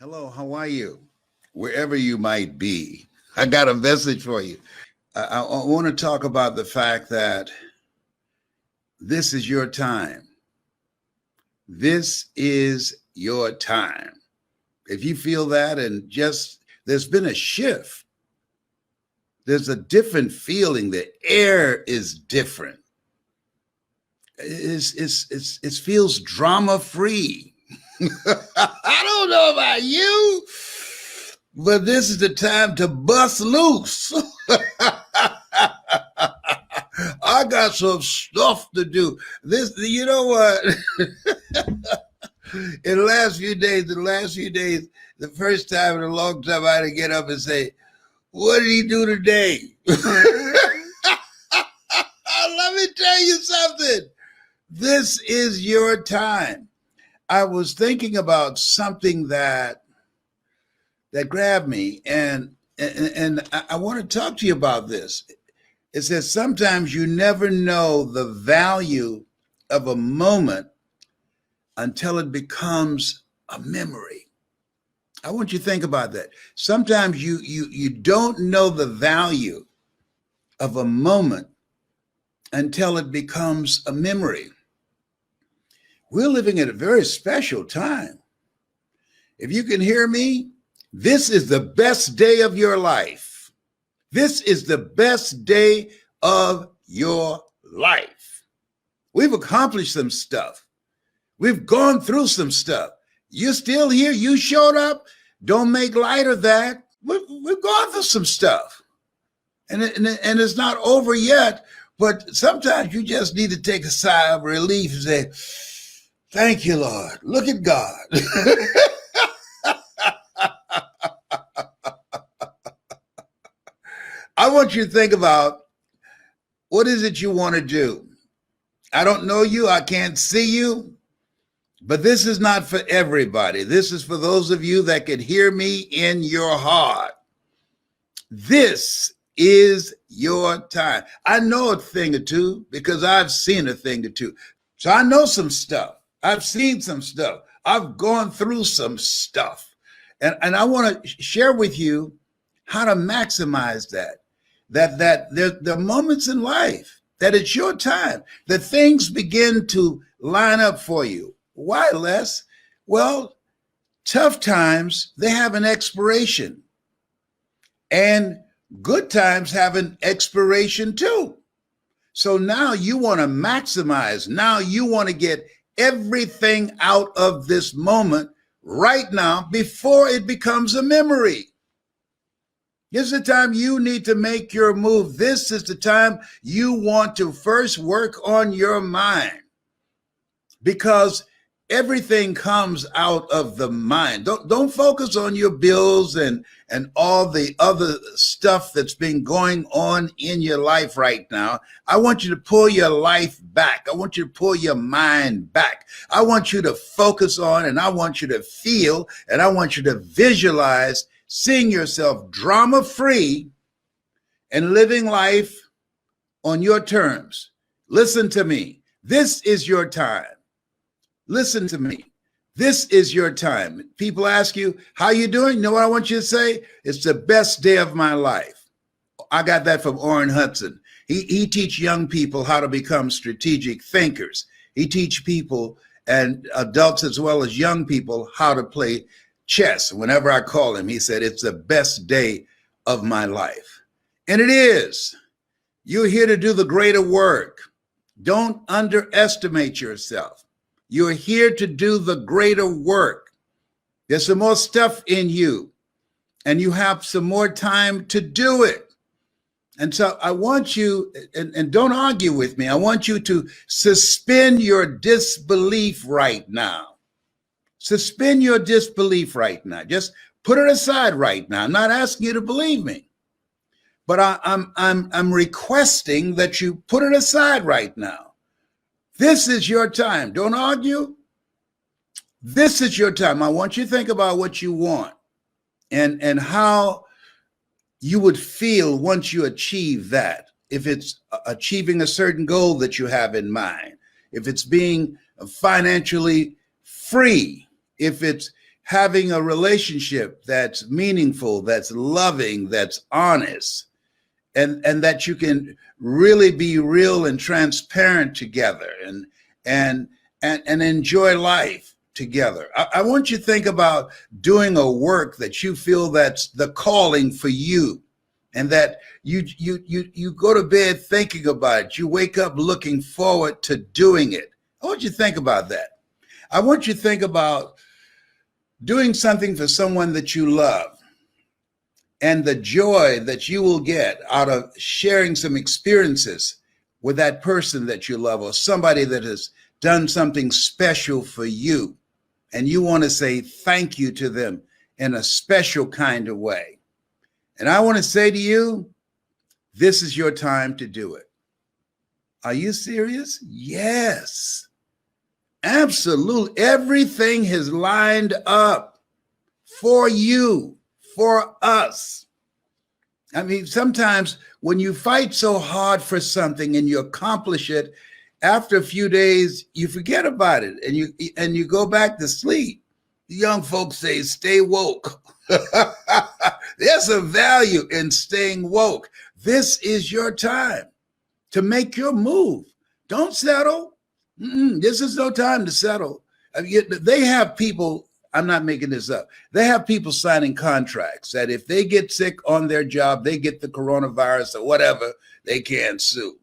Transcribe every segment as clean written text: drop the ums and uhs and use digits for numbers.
Hello, how are you? Wherever you might be, I got a message for you. I want to talk about the fact that this is your time. This is your time. If you feel that, and just there's been a shift, there's a different feeling. The air is different. It feels drama free. I don't know about you, but this is the time to bust loose. I got some stuff to do. You know what? In the last few days, the first time in a long time, I had to get up and say, "What did he do today?" Let me tell you something. This is your time. I was thinking about something that grabbed me, and I want to talk to you about this. It says sometimes you never know the value of a moment until it becomes a memory. I want you to think about that. Sometimes you don't know the value of a moment until it becomes a memory. We're living at a very special time. If you can hear me, this is the best day of your life. This is the best day of your life. We've accomplished some stuff. We've gone through some stuff. You're still here. You showed up. Don't make light of that. We've gone through some stuff. And it's not over yet, but sometimes you just need to take a sigh of relief and say, "Thank you, Lord. Look at God." I want you to think about, what is it you want to do? I don't know you. I can't see you. But this is not for everybody. This is for those of you that can hear me in your heart. This is your time. I know a thing or two because I've seen a thing or two. So I know some stuff. I've seen some stuff. I've gone through some stuff. And I want to share with you how to maximize that. That there are moments in life that it's your time, that things begin to line up for you. Why, Les? Well, tough times, they have an expiration. And good times have an expiration too. So now you want to maximize. Now you want to get everything out of this moment right now before it becomes a memory. This is the time you need to make your move. This is the time you want to first work on your mind, because everything comes out of the mind. Don't focus on your bills and all the other stuff that's been going on in your life right now. I want you to pull your life back. I want you to pull your mind back. I want you to focus on, and I want you to feel, and I want you to visualize seeing yourself drama-free and living life on your terms. Listen to me. This is your time. Listen to me. This is your time. People ask you, "How you doing?" You know what I want you to say? "It's the best day of my life." I got that from Orrin Hudson. He teach young people how to become strategic thinkers. He teach people, and adults as well as young people, how to play chess. Whenever I call him, he said, "It's the best day of my life." And it is. You're here to do the greater work. Don't underestimate yourself. You're here to do the greater work. There's some more stuff in you, and you have some more time to do it. And so I want you, and don't argue with me, I want you to suspend your disbelief right now. Suspend your disbelief right now. Just put it aside right now. I'm not asking you to believe me, but I'm requesting that you put it aside right now. This is your time. Don't argue. This is your time. I want you to think about what you want and how you would feel once you achieve that. If it's achieving a certain goal that you have in mind, if it's being financially free, if it's having a relationship that's meaningful, that's loving, that's honest, and that you can really be real and transparent together and enjoy life together. I want you to think about doing a work that you feel that's the calling for you, and that you go to bed thinking about it. You wake up looking forward to doing it. I want you to think about that. I want you to think about doing something for someone that you love, and the joy that you will get out of sharing some experiences with that person that you love, or somebody that has done something special for you, and you want to say thank you to them in a special kind of way. And I want to say to you, this is your time to do it. Are you serious? Yes, absolutely. Everything has lined up for you, for us. I mean, sometimes when you fight so hard for something and you accomplish it, after a few days, you forget about it and you go back to sleep. The young folks say, stay woke. There's a value in staying woke. This is your time to make your move. Don't settle. This is no time to settle. I mean, they have people, I'm not making this up, they have people signing contracts that if they get sick on their job, they get the coronavirus or whatever, they can't sue.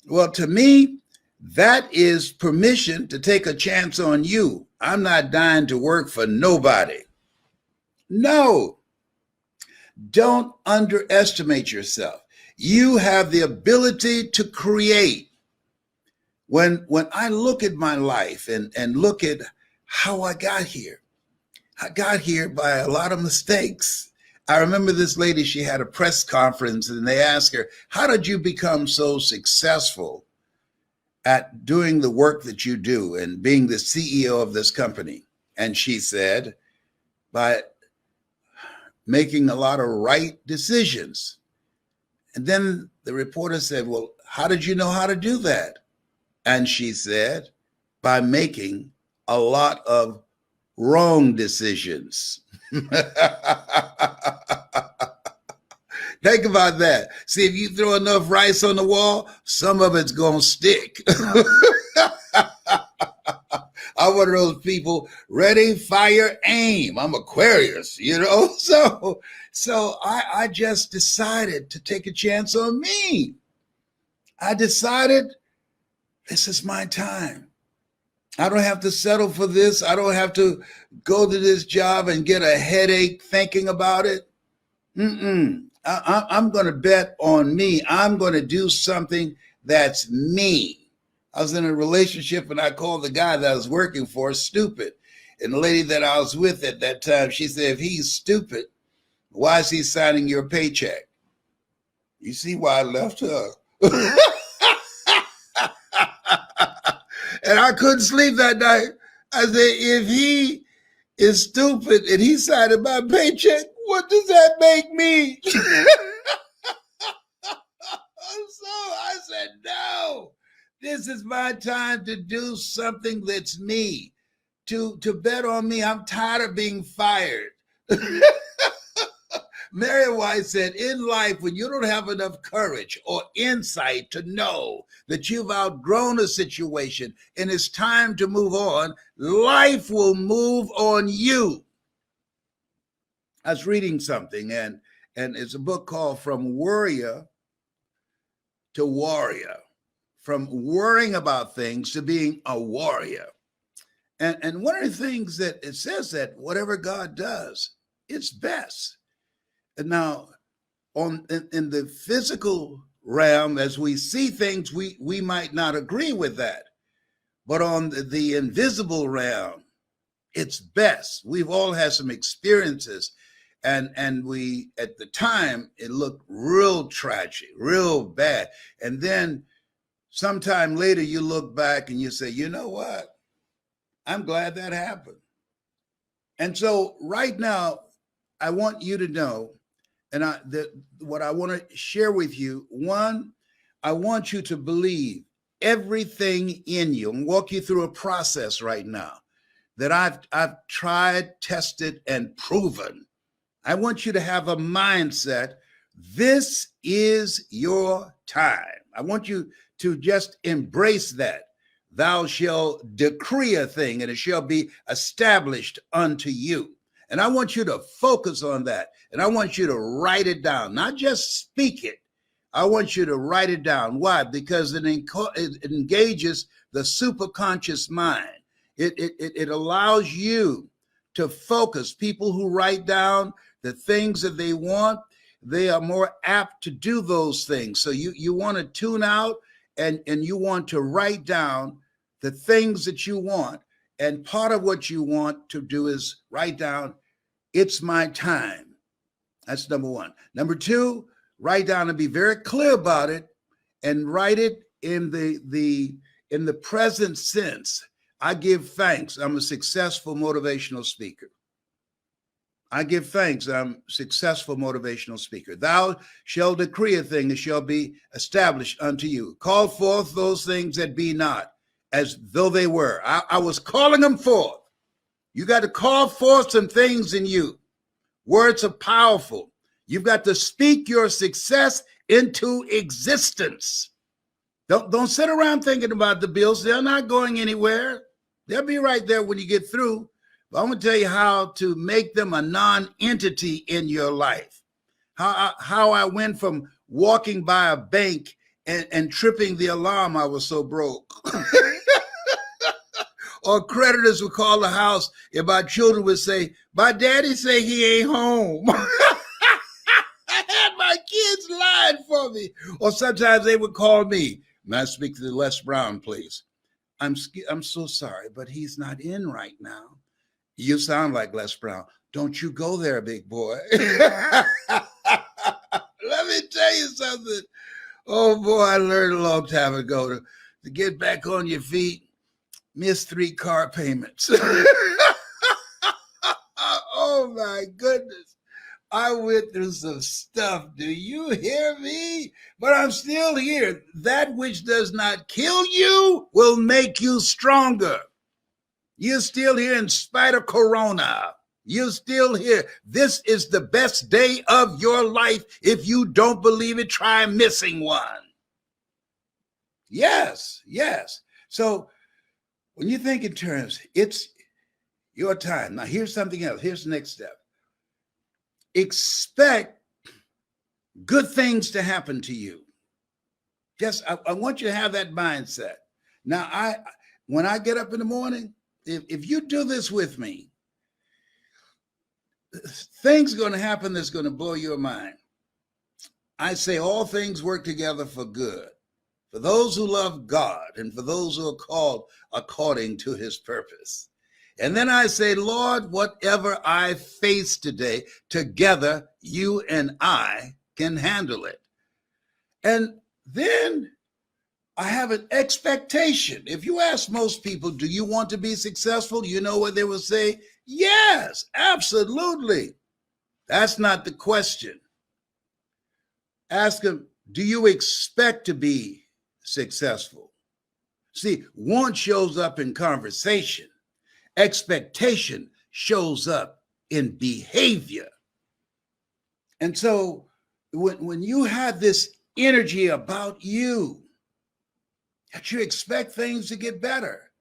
Well, to me, that is permission to take a chance on you. I'm not dying to work for nobody. No, don't underestimate yourself. You have the ability to create. When I look at my life and look at how I got here by a lot of mistakes. I remember this lady, she had a press conference and they asked her, how did you become so successful at doing the work that you do and being the CEO of this company? And she said, by making a lot of right decisions. And then the reporter said, well, how did you know how to do that? And she said, by making a lot of wrong decisions. Think about that. See, if you throw enough rice on the wall, some of it's going to stick. I'm one of those people, ready, fire, aim. I'm Aquarius, you know? So I just decided to take a chance on me. I decided this is my time. I don't have to settle for this. I don't have to go to this job and get a headache thinking about it. I'm going to bet on me. I'm going to do something that's me. I was in a relationship and I called the guy that I was working for stupid. And the lady that I was with at that time, she said, if he's stupid, why is he signing your paycheck? You see why I left her? And I couldn't sleep that night. I said, if he is stupid and he signed my paycheck, what does that make me? So I said, no, this is my time to do something that's me, to bet on me. I'm tired of being fired. Mary White said, in life, when you don't have enough courage or insight to know that you've outgrown a situation and it's time to move on, life will move on you. I was reading something, and it's a book called From Worrier to Warrior, from worrying about things to being a warrior. And one of the things that it says that whatever God does, it's best. And now, in the physical realm, as we see things, we might not agree with that. But on the invisible realm, it's best. We've all had some experiences, and we, at the time, it looked real tragic, real bad. And then sometime later, you look back and you say, you know what? I'm glad that happened. And so right now, I want you to know, and what I want to share with you, one, I want you to believe everything in you and walk you through a process right now that I've tried, tested, and proven. I want you to have a mindset. This is your time. I want you to just embrace that. Thou shalt decree a thing, and it shall be established unto you. And I want you to focus on that. And I want you to write it down, not just speak it. I want you to write it down. Why? Because it engages the superconscious mind. It allows you to focus. People who write down the things that they want, they are more apt to do those things. So you want to tune out and you want to write down the things that you want. And part of what you want to do is write down, it's my time. That's number one. Number two, write down and be very clear about it and write it in the present sense. I give thanks. I'm a successful motivational speaker. I give thanks. I'm a successful motivational speaker. Thou shalt decree a thing, it shall be established unto you. Call forth those things that be not as though they were. I was calling them forth. You got to call forth some things in you. Words are powerful. You've got to speak your success into existence. Don't sit around thinking about the bills. They're not going anywhere. They'll be right there when you get through. But I'm going to tell you how to make them a non-entity in your life. How I went from walking by a bank and tripping the alarm, I was so broke. Or creditors would call the house and my children would say, my daddy say he ain't home. I had my kids lying for me. Or sometimes they would call me. May I speak to Les Brown, please? I'm so sorry, but he's not in right now. You sound like Les Brown. Don't you go there, big boy. Let me tell you something. Oh, boy, I learned a long time ago to get back on your feet, miss 3 car payments. Oh, my goodness. I went through some stuff. Do you hear me? But I'm still here. That which does not kill you will make you stronger. You're still here in spite of Corona. You're still here. This is the best day of your life. If you don't believe it, try missing one. Yes, yes. So when you think in terms, it's your time. Now, here's something else. Here's the next step. Expect good things to happen to you. Just, I want you to have that mindset. Now, when I get up in the morning, if you do this with me, things are going to happen that's going to blow your mind. I say all things work together for good, for those who love God and for those who are called according to his purpose. And then I say, Lord, whatever I face today, together you and I can handle it. And then I have an expectation. If you ask most people, do you want to be successful? You know what they will say? Yes, absolutely. That's not the question. Ask them, do you expect to be successful? See, want shows up in conversation. Expectation shows up in behavior. And so when you have this energy about you, that you expect things to get better,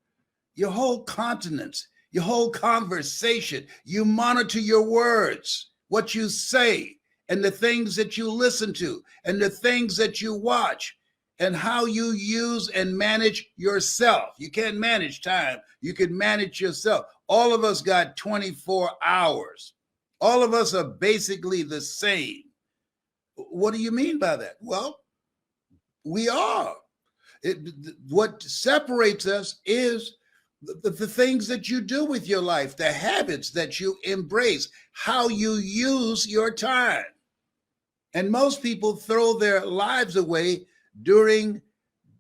your whole countenance, your whole conversation, you monitor your words, what you say, and the things that you listen to, and the things that you watch, and how you use and manage yourself. You can't manage time. You can manage yourself. All of us got 24 hours. All of us are basically the same. What do you mean by that? Well, we are. What separates us is the things that you do with your life, the habits that you embrace, how you use your time. And most people throw their lives away during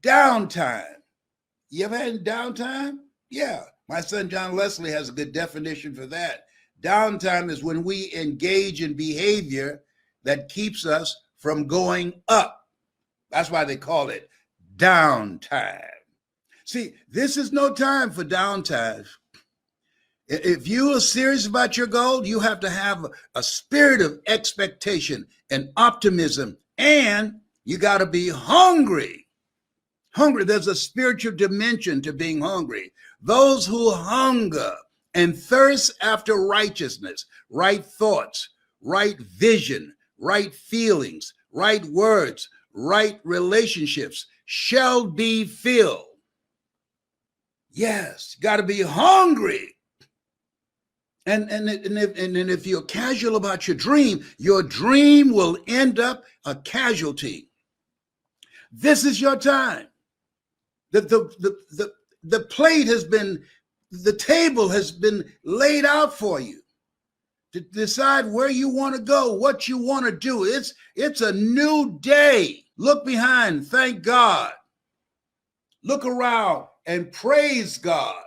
downtime. You ever had downtime? Yeah. My son, John Leslie, has a good definition for that. Downtime is when we engage in behavior that keeps us from going up. That's why they call it downtime. See, this is no time for downtime. If you are serious about your goal, you have to have a spirit of expectation and optimism, and you got to be hungry. Hungry. There's a spiritual dimension to being hungry. Those who hunger and thirst after righteousness, right thoughts, right vision, right feelings, right words, right relationships shall be filled. Yes, got to be hungry. And if you're casual about your dream will end up a casualty. This is your time. The plate has been, the table has been laid out for you to decide where you want to go, what you want to do. It's a new day. Look behind, thank God. Look around and praise God.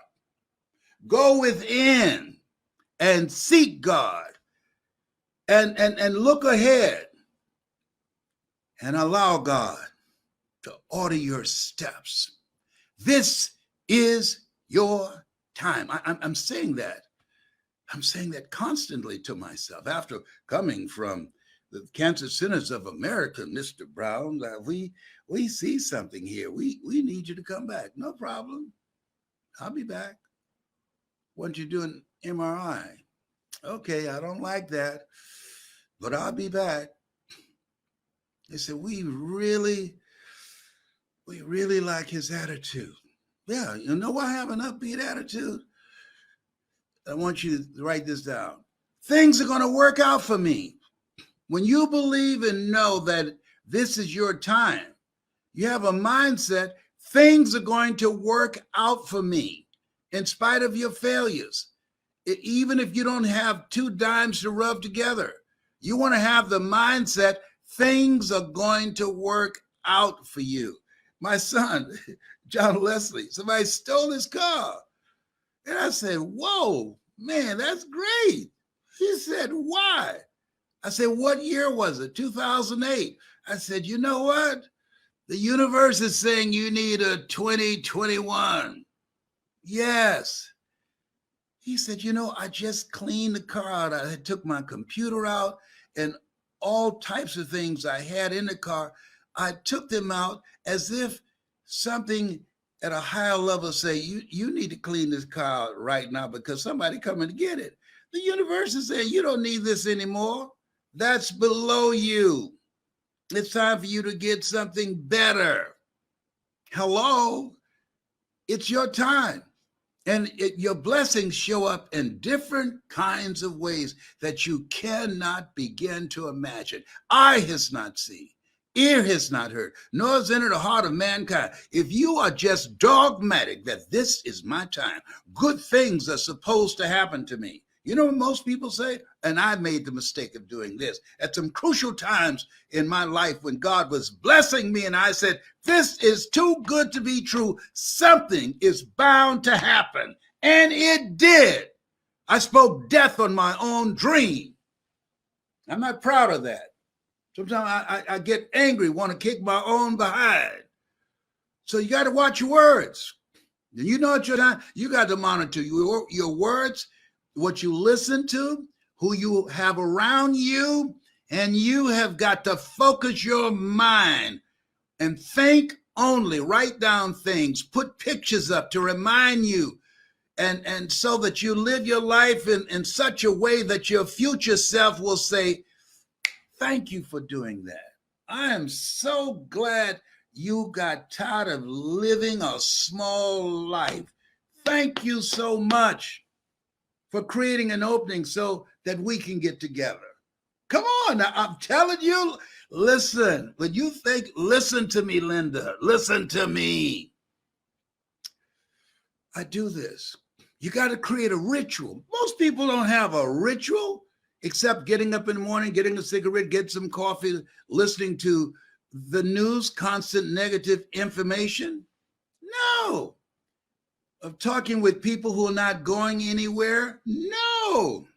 Go within and seek God. And look ahead and allow God to order your steps. This is your time. I'm saying that. I'm saying that constantly to myself after coming from the Cancer Centers of America, Mr. Brown. We see something here. We need you to come back. No problem. I'll be back. Want you to do an MRI? Okay, I don't like that, but I'll be back. They said, we really like his attitude. Yeah, you know why I have an upbeat attitude? I want you to write this down. Things are going to work out for me. When you believe and know that this is your time, you have a mindset, things are going to work out for me in spite of your failures. Even if you don't have two dimes to rub together, you want to have the mindset, things are going to work out for you. My son, John Leslie, somebody stole his car. And I said, whoa, man, that's great. He said, why? I said, what year was it? 2008. I said, you know what? The universe is saying you need a 2021. Yes. He said, you know, I just cleaned the car out. I took my computer out and all types of things I had in the car. I took them out as if something at a higher level say, you need to clean this car out right now because somebody coming to get it. The universe is saying, you don't need this anymore. That's below you. It's time for you to get something better. Hello, it's your time. And your blessings show up in different kinds of ways that you cannot begin to imagine. Eye has not seen, ear has not heard, nor has entered the heart of mankind. If you are just dogmatic that this is my time, good things are supposed to happen to me. You know what most people say? And I made the mistake of doing this at some crucial times in my life when God was blessing me and I said, this is too good to be true. Something is bound to happen. And it did. I spoke death on my own dream. I'm not proud of that. Sometimes I get angry, want to kick my own behind. So you got to watch your words. You know what you got to monitor your words, what you listen to, who you have around you, and you have got to focus your mind and think only, write down things, put pictures up to remind you, and so that you live your life in such a way that your future self will say, thank you for doing that. I am so glad you got tired of living a small life. Thank you so much for creating an opening so that we can get together. Come on, now, I'm telling you, listen. When you think, listen to me, Linda, listen to me. I do this. You got to create a ritual. Most people don't have a ritual except getting up in the morning, getting a cigarette, get some coffee, listening to the news, constant negative information. No. Of talking with people who are not going anywhere? No.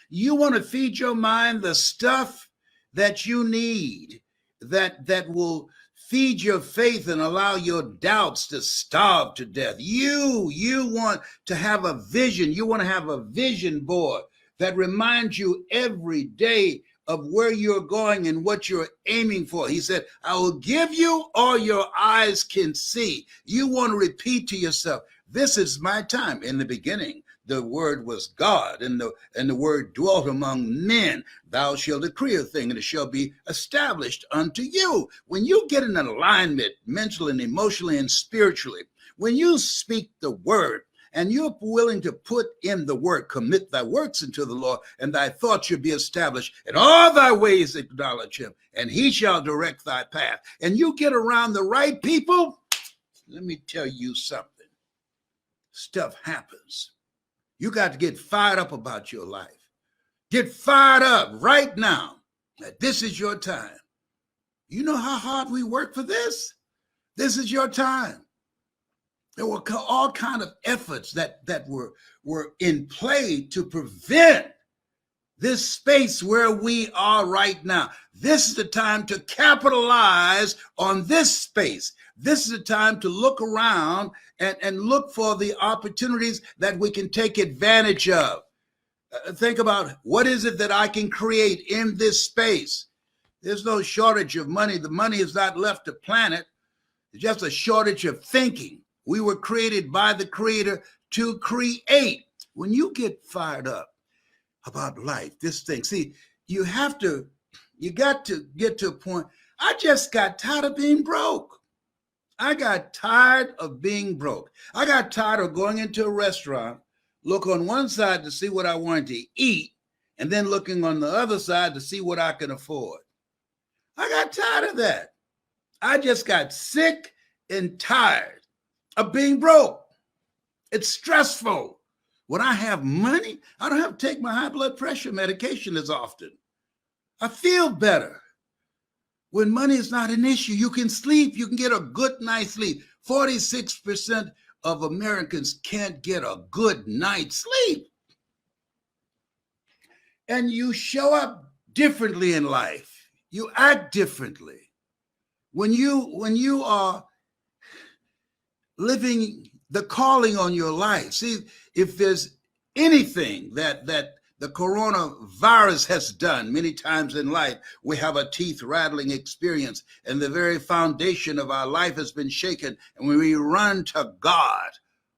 You want to feed your mind the stuff that you need, that will Feed your faith and allow your doubts to starve to death. You want to have a vision. You want to have a vision board that reminds you every day of where you're going and what you're aiming for. He said, I will give you all your eyes can see. You want to repeat to yourself, this is my time. In the beginning, the word was God, and the word dwelt among men. Thou shalt decree a thing, and it shall be established unto you. When you get in alignment mentally and emotionally and spiritually, when you speak the word, and you're willing to put in the work, commit thy works unto the Lord, and thy thoughts shall be established, and all thy ways acknowledge him, and he shall direct thy path. And you get around the right people, let me tell you something. Stuff happens. You got to get fired up about your life. Get fired up right now. That this is your time. You know how hard we work for this? This is your time. There were all kind of efforts that were in play to prevent this space where we are right now. This is the time to capitalize on this space. This is the time to look around and look for the opportunities that we can take advantage of. Think about, what is it that I can create in this space? There's no shortage of money. The money has not left the planet. It's just a shortage of thinking. We were created by the Creator to create. When you get fired up about life, this thing, see, you got to get to a point. I just got tired of being broke. I got tired of being broke. I got tired of going into a restaurant, look on one side to see what I wanted to eat, and then looking on the other side to see what I can afford. I got tired of that. I just got sick and tired of being broke. It's stressful. When I have money, I don't have to take my high blood pressure medication as often. I feel better. When money is not an issue, you can sleep. You can get a good night's sleep. 46% of Americans can't get a good night's sleep. And you show up differently in life. You act differently. When you are living the calling on your life. See, if there's anything that the coronavirus has done many times in life, we have a teeth rattling experience, and the very foundation of our life has been shaken, and we run to God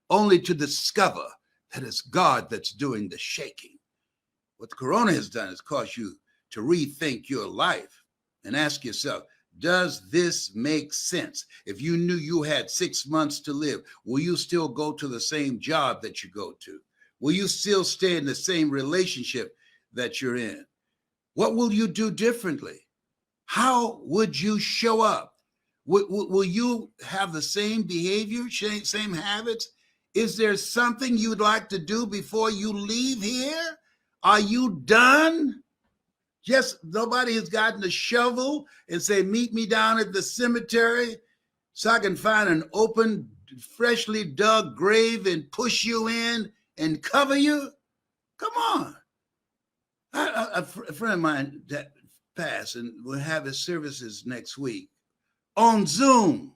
only to discover that it's God that's doing the shaking. What the corona has done is caused you to rethink your life and ask yourself, does this make sense? If you knew you had 6 months to live, will you still go to the same job that you go to? Will you still stay in the same relationship that you're in? What will you do differently? How would you show up? Will you have the same behavior, same habits? Is there something you'd like to do before you leave here? Are you done? Just nobody has gotten a shovel and say, meet me down at the cemetery so I can find an open, freshly dug grave and push you in and cover you? Come on. A friend of mine that passed, and will have his services next week on Zoom.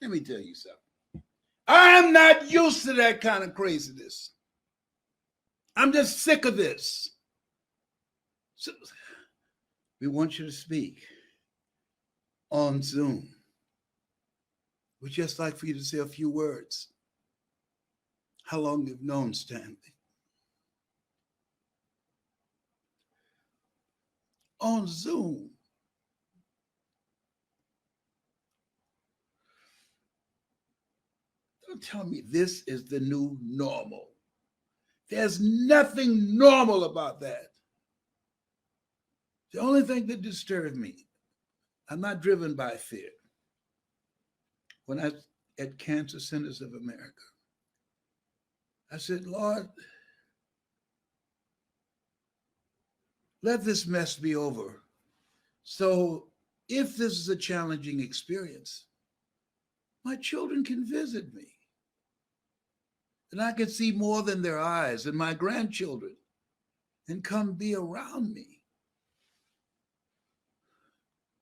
Let me tell you something. I'm not used to that kind of craziness. I'm just sick of this. So, we want you to speak on Zoom. We'd just like for you to say a few words. How long you've known Stanley? On Zoom. Don't tell me this is the new normal. There's nothing normal about that. The only thing that disturbed me, I'm not driven by fear. When I was at Cancer Centers of America, I said, Lord, let this mess be over. So if this is a challenging experience, my children can visit me. And I can see more than their eyes, and my grandchildren, and come be around me.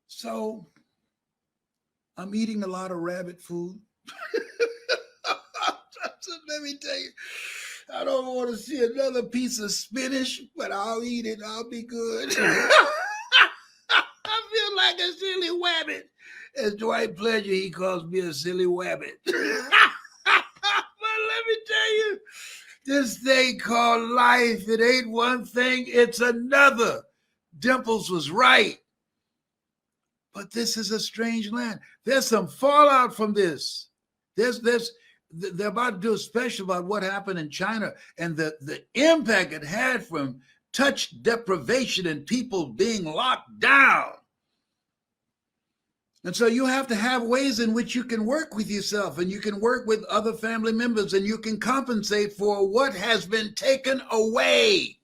So I'm eating a lot of rabbit food. Let me tell you, I don't want to see another piece of spinach, but I'll eat it. I'll be good. I feel like a silly wabbit. As Dwight Pleasure, he calls me a silly wabbit. But let me tell you, this thing called life, it ain't one thing, it's another. Dimples was right. But this is a strange land. There's some fallout from this. They're about to do a special about what happened in China and the impact it had from touch deprivation and people being locked down. And so you have to have ways in which you can work with yourself and you can work with other family members and you can compensate for what has been taken away.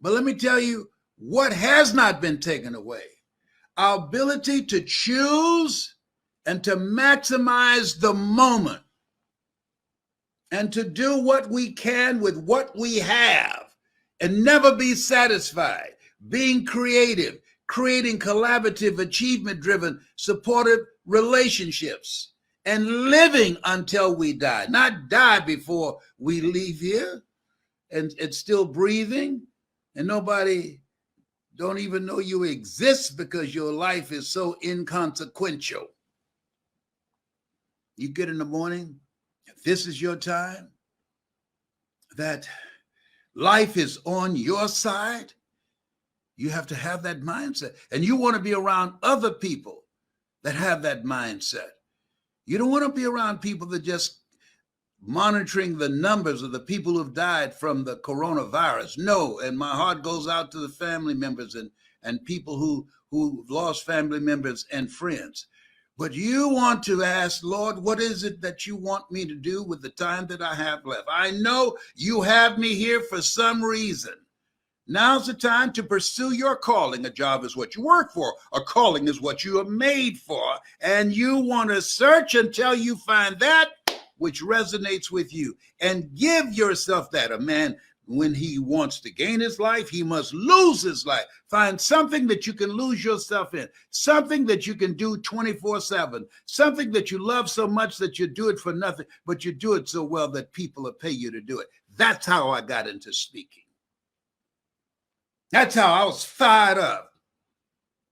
But let me tell you what has not been taken away. Our ability to choose and to maximize the moment and to do what we can with what we have and never be satisfied, being creative, creating collaborative, achievement-driven, supportive relationships, and living until we die, not die before we leave here and still breathing, and nobody don't even know you exist because your life is so inconsequential. You get in the morning, if this is your time, that life is on your side, you have to have that mindset. And you want to be around other people that have that mindset. You don't want to be around people that just monitoring the numbers of the people who've died from the coronavirus. No, and my heart goes out to the family members and people who lost family members and friends. But you want to ask, Lord, what is it that you want me to do with the time that I have left? I know you have me here for some reason. Now's the time to pursue your calling. A job is what you work for. A calling is what you are made for. And you want to search until you find that which resonates with you and give yourself that. A man, when he wants to gain his life, he must lose his life. Find something that you can lose yourself in, something that you can do 24/7, something that you love so much that you do it for nothing, but you do it so well that people will pay you to do it. That's how I got into speaking. That's how I was fired up.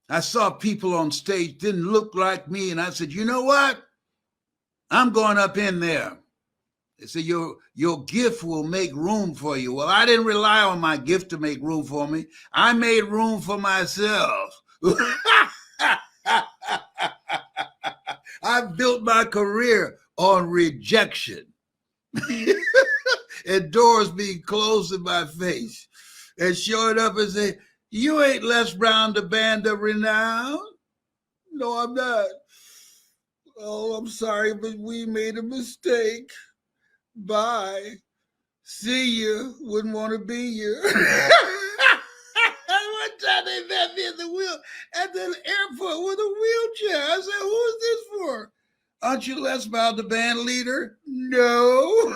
I saw people on stage didn't look like me, and I said, you know what? I'm going up in there. They said, your gift will make room for you. Well, I didn't rely on my gift to make room for me. I made room for myself. I built my career on rejection and doors being closed in my face. And showing up and say, you ain't Les Brown, the band of renown. No, I'm not. Oh, I'm sorry, but we made a mistake. Bye. See you. Wouldn't want to be you. One time they met me at the airport with a wheelchair. I said, who is this for? Aren't you Les Brown, the band leader? No.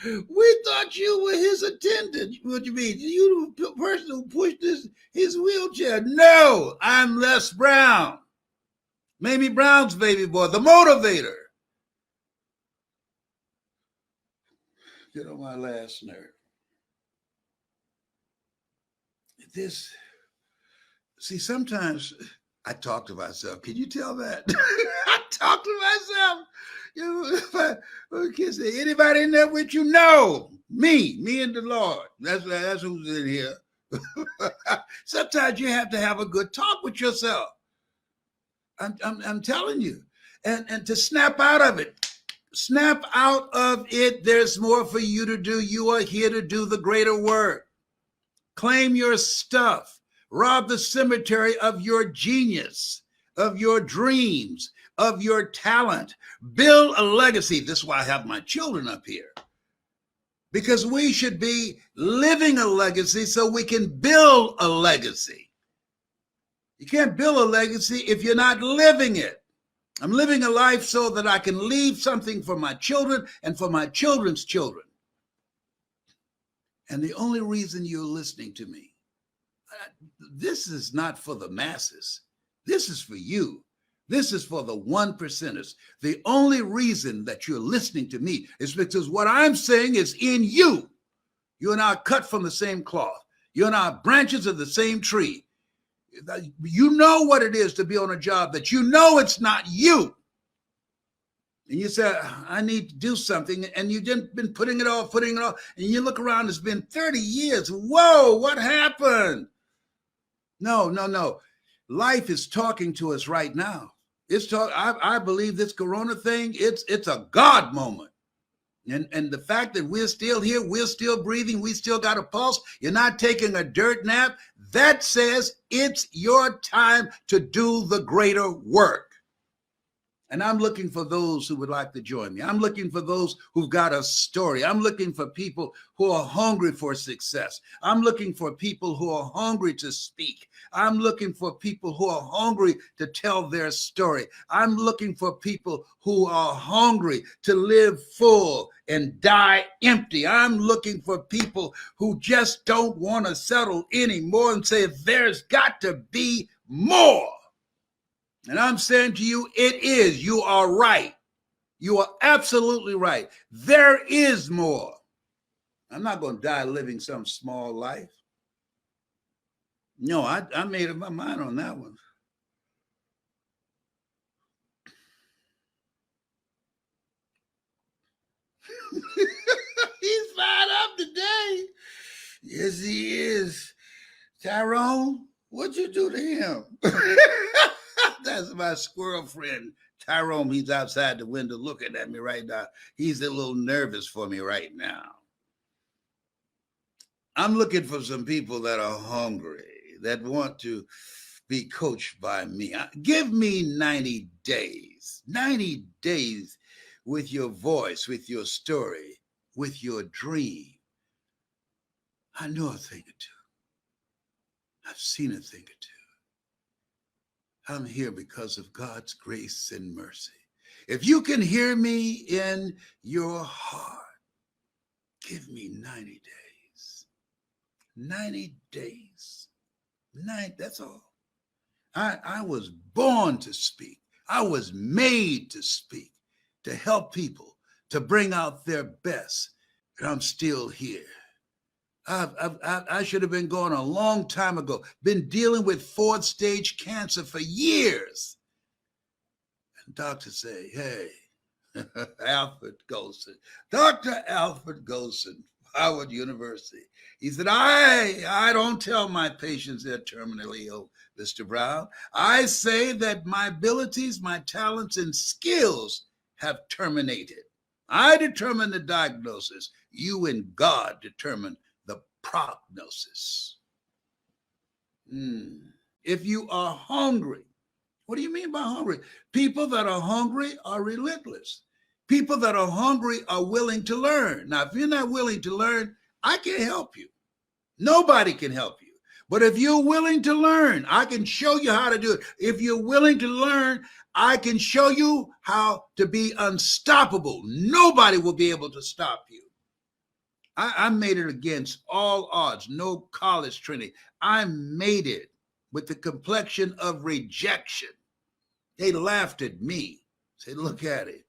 We thought you were his attendant. What do you mean? You the person who pushed his wheelchair. No, I'm Les Brown. Mamie Brown's baby boy, the motivator. Get on my last nerve. Sometimes I talk to myself. Can you tell that? I talk to myself. Kids say, anybody in there with you? No, me and the Lord. That's who's in here. Sometimes you have to have a good talk with yourself. I'm telling you, and to snap out of it. Snap out of it. There's more for you to do. You are here to do the greater work. Claim your stuff. Rob the cemetery of your genius, of your dreams, of your talent. Build a legacy. This is why I have my children up here. Because we should be living a legacy so we can build a legacy. You can't build a legacy if you're not living it. I'm living a life so that I can leave something for my children and for my children's children. And the only reason you're listening to me, this is not for the masses. This is for you. This is for the 1%ers. The only reason that you're listening to me is because what I'm saying is in you. You and I are cut from the same cloth. You and I are branches of the same tree. You know what it is to be on a job that you know it's not you. And you say, I need to do something. And you've been putting it off. And you look around, it's been 30 years. Whoa, what happened? No. Life is talking to us right now. I believe this corona thing, it's a God moment. And the fact that we're still here, we're still breathing, we still got a pulse, you're not taking a dirt nap, that says it's your time to do the greater work. And I'm looking for those who would like to join me. I'm looking for those who've got a story. I'm looking for people who are hungry for success. I'm looking for people who are hungry to speak. I'm looking for people who are hungry to tell their story. I'm looking for people who are hungry to live full and die empty. I'm looking for people who just don't want to settle anymore and say, there's got to be more. And I'm saying to you, it is. You are right. You are absolutely right. There is more. I'm not going to die living some small life. No, I made up my mind on that one. He's fired up today. Yes, he is. Tyrone, what'd you do to him? That's my squirrel friend, Tyrone. He's outside the window looking at me right now. He's a little nervous for me right now. I'm looking for some people that are hungry, that want to be coached by me. Give me 90 days, 90 days with your voice, with your story, with your dream. I know a thing or two. I've seen a thing or two. I'm here because of God's grace and mercy. If you can hear me in your heart, give me 90 days. 90 days. That's all. I was born to speak. I was made to speak, to help people, to bring out their best. And I'm still here. I should have been gone a long time ago. Been dealing with 4th stage cancer for years. And doctors say, hey, Alfred Golson, Dr. Alfred Golson, Howard University. He said, I don't tell my patients they're terminally ill, Mr. Brown. I say that my abilities, my talents, and skills have terminated. I determine the diagnosis. You and God determine the prognosis. If you are hungry, what do you mean by hungry? People that are hungry are relentless. People that are hungry are willing to learn. Now, if you're not willing to learn, I can't help you. Nobody can help you. But if you're willing to learn, I can show you how to do it. If you're willing to learn, I can show you how to be unstoppable. Nobody will be able to stop you. I made it against all odds, no college training. I made it with the complexion of rejection. They laughed at me, said, look at it.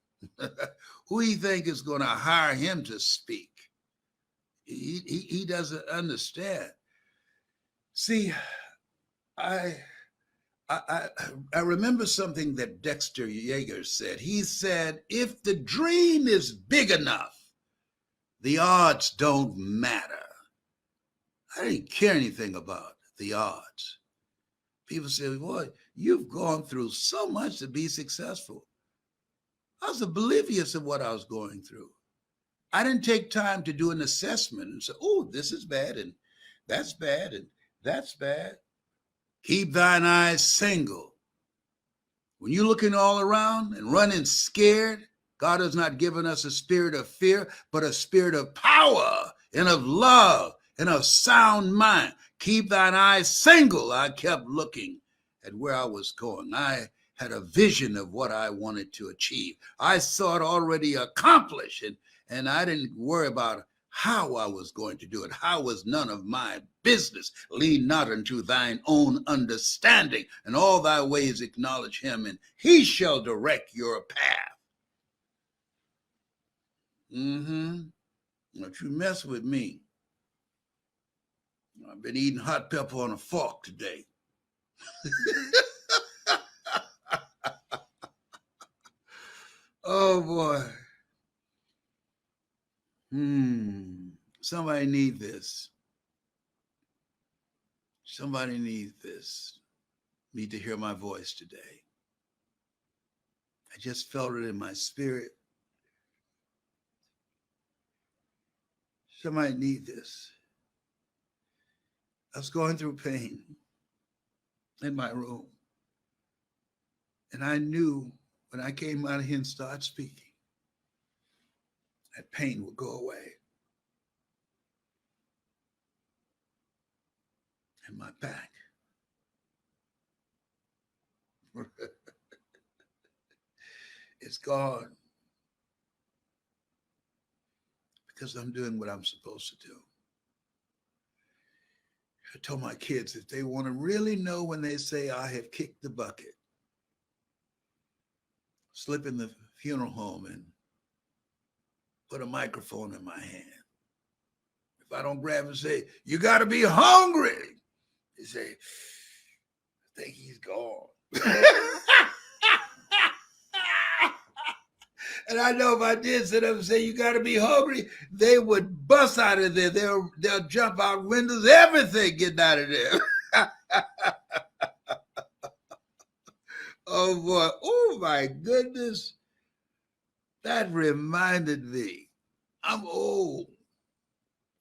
Who do you think is going to hire him to speak? He doesn't understand. See, I remember something that Dexter Yeager said. He said, if the dream is big enough, the odds don't matter. I didn't care anything about the odds. People say, boy, you've gone through so much to be successful. I was oblivious of what I was going through. I didn't take time to do an assessment and say, oh, this is bad and that's bad and that's bad. Keep thine eyes single. When you're looking all around and running scared, God has not given us a spirit of fear, but a spirit of power and of love and of sound mind. Keep thine eyes single. I kept looking at where I was going. I had a vision of what I wanted to achieve. I saw it already accomplished, and I didn't worry about How I was going to do it. How was none of my business. Lean not unto thine own understanding. In all thy ways acknowledge him, and he shall direct your path. Don't you mess with me. I've been eating hot pepper on a fork today. Oh boy. Somebody need this. Somebody needs this. Need to hear my voice today. I just felt it in my spirit. Somebody need this. I was going through pain in my room. And I knew when I came out of here and started speaking, that pain would go away. And my back. It's gone. Because I'm doing what I'm supposed to do. I told my kids if they want to really know when they say I have kicked the bucket, slip in the funeral home and put a microphone in my hand. If I don't grab and say, you got to be hungry, they say, I think he's gone. And I know if I did sit up and say, you got to be hungry, they would bust out of there. They'll jump out windows, everything getting out of there. Oh, boy. Oh, my goodness. That reminded me. I'm old.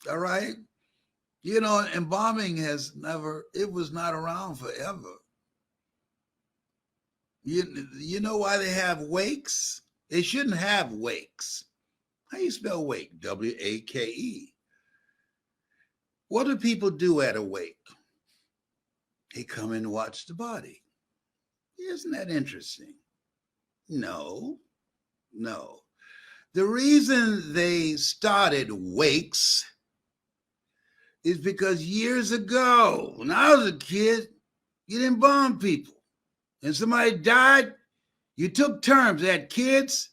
All right? You know, embalming it was not around forever. You know why they have wakes? They shouldn't have wakes. How do you spell wake? W-A-K-E. What do people do at a wake? They come and watch the body. Isn't that interesting? No. The reason they started wakes is because years ago, when I was a kid, you didn't embalm people. And somebody died, you took turns. They had kids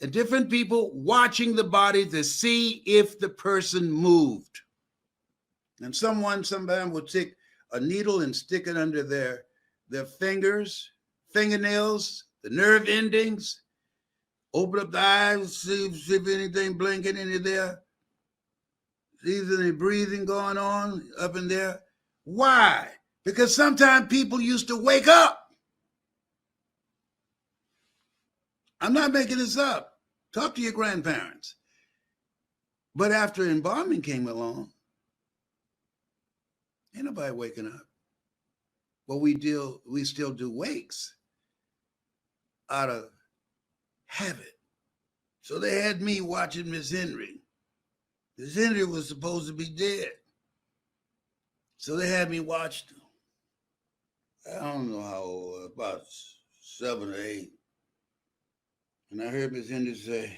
and different people watching the body to see if the person moved. And somebody would take a needle and stick it under their fingers, fingernails, the nerve endings, open up the eyes, see if anything blinking in there. See if there's any breathing going on up in there. Why? Because sometimes people used to wake up. I'm not making this up. Talk to your grandparents. But after embalming came along, ain't nobody waking up. But we still do wakes out of habit. So they had me watching Miss Henry. Miss Henry was supposed to be dead. So they had me watch, I don't know how old, about 7 or 8. And I heard Miss Henry say,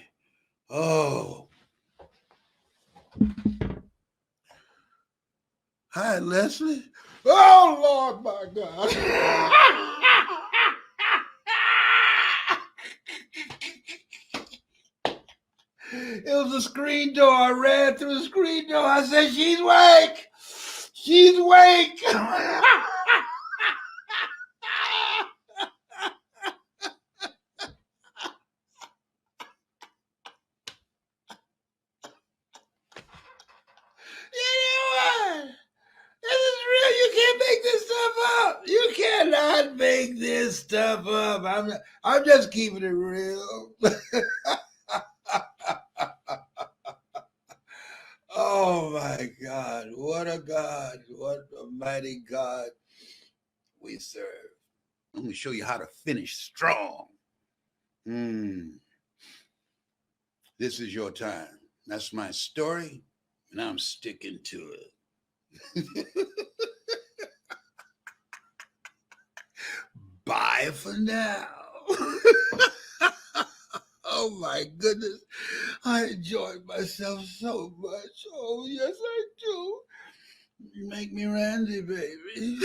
oh, hi, Leslie. Oh, Lord, my God. It was a screen door. I ran through the screen door. I said, she's awake. She's awake. You cannot make this stuff up. I'm just keeping it real. Oh my God. What a God. What a mighty God we serve. Let me show you how to finish strong. This is your time. That's my story, and I'm sticking to it. Bye for now. Oh my goodness. I enjoyed myself so much. Oh, yes, I do. You make me randy, baby.